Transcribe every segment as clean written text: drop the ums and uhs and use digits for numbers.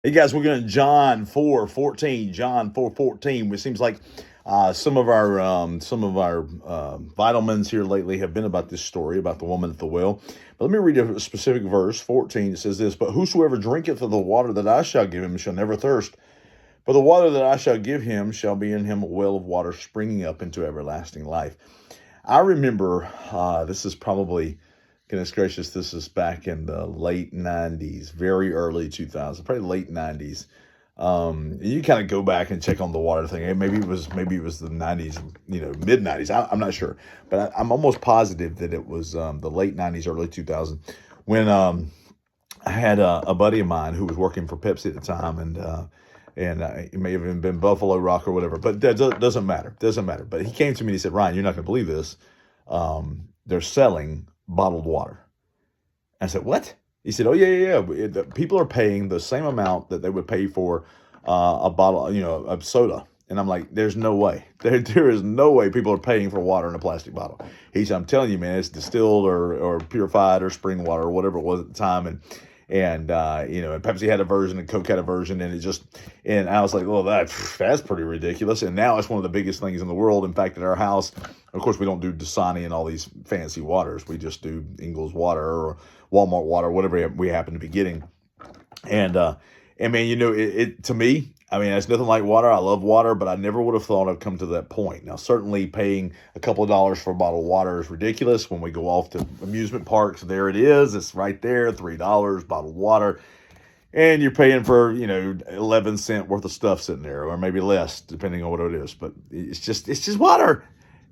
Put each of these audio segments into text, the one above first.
Hey guys, we're going to John 4:14. John 4:14, which seems like some of our vitamins here lately have been about this story about the woman at the well. But let me read a specific verse 14. It says this: "But whosoever drinketh of the water that I shall give him shall never thirst. But the water that I shall give him shall be in him a well of water springing up into everlasting life." I remember this is probably, goodness gracious, this is back in the late 90s, very early 2000s, probably late 90s. You kind of go back and check on the water thing. Hey, maybe it was the 90s, mid 90s. I'm not sure, but I'm almost positive that it was the late 90s, early 2000s when I had a buddy of mine who was working for Pepsi at the time, and it may have even been Buffalo Rock or whatever, but that doesn't matter. Doesn't matter. But he came to me and he said, "Ryan, you're not going to believe this. They're selling bottled water." I said, "What?" He said, "Oh yeah, yeah, yeah. People are paying the same amount that they would pay for a bottle, of soda." And I'm like, "There's no way. There is no way people are paying for water in a plastic bottle." He said, "I'm telling you, man, it's distilled or purified or spring water or whatever it was at the time." And Pepsi had a version and Coke had a version, and I was like, "Well, that's pretty ridiculous." And now it's one of the biggest things in the world. In fact, at our house, of course, we don't do Dasani and all these fancy waters. We just do Ingles water or Walmart water, whatever we happen to be getting. And man, it to me, I mean, it's nothing like water. I love water, but I never would have thought I'd come to that point. Now, certainly paying a couple of dollars for a bottle of water is ridiculous. When we go off to amusement parks, there it is. It's right there, $3 bottled water. And you're paying for, 11 cent worth of stuff sitting there, or maybe less, depending on what it is. But it's just water.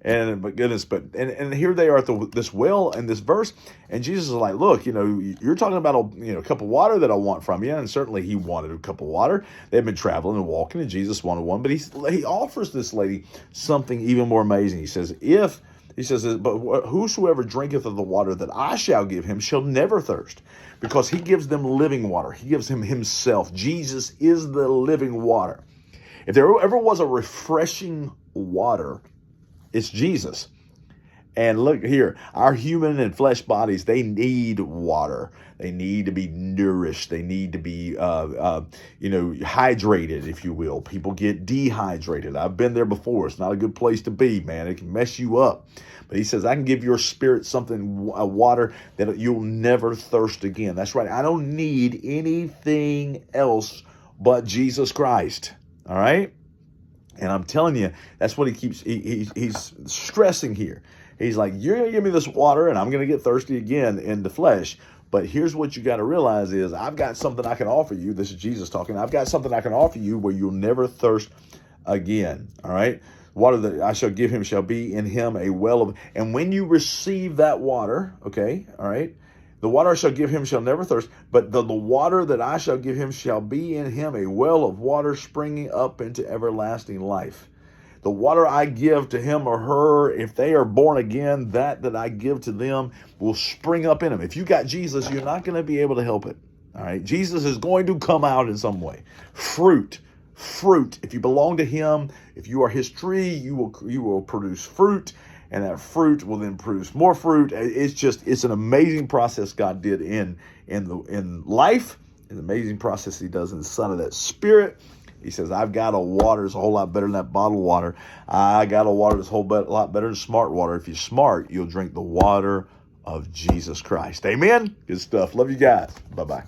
And but goodness, and here they are at this well in this verse, and Jesus is like, "Look, you're talking about a cup of water that I want from you," and certainly he wanted a cup of water. They've been traveling and walking, and Jesus wanted one, but he offers this lady something even more amazing. But whosoever drinketh of the water that I shall give him shall never thirst, because he gives them living water. He gives him himself. Jesus is the living water. If there ever was a refreshing water, it's Jesus. And look here, our human and flesh bodies, they need water. They need to be nourished. They need to be, hydrated, if you will. People get dehydrated. I've been there before. It's not a good place to be, man. It can mess you up. But he says, "I can give your spirit something, a water that you'll never thirst again." That's right. I don't need anything else but Jesus Christ. All right? And I'm telling you, that's what he's stressing here. He's like, "You're going to give me this water and I'm going to get thirsty again in the flesh. But here's what you got to realize is I've got something I can offer you." This is Jesus talking. "I've got something I can offer you where you'll never thirst again." All right. "Water that I shall give him shall be in him a well of," and when you receive that water, okay, all right, "the water I shall give him shall never thirst, but the water that I shall give him shall be in him a well of water springing up into everlasting life." The water I give to him or her, if they are born again, that I give to them will spring up in them. If you got Jesus, you're not going to be able to help it. All right. Jesus is going to come out in some way. Fruit. If you belong to him, if you are his tree, you will produce fruit, and that fruit will then produce more fruit. It's an amazing process God did in life. It's an amazing process he does in the Son of that Spirit. He says, "I've got a water that's a whole lot better than that bottled water. I got a water that's a lot better than smart water. If you're smart, you'll drink the water of Jesus Christ." Amen. Good stuff. Love you guys. Bye-bye.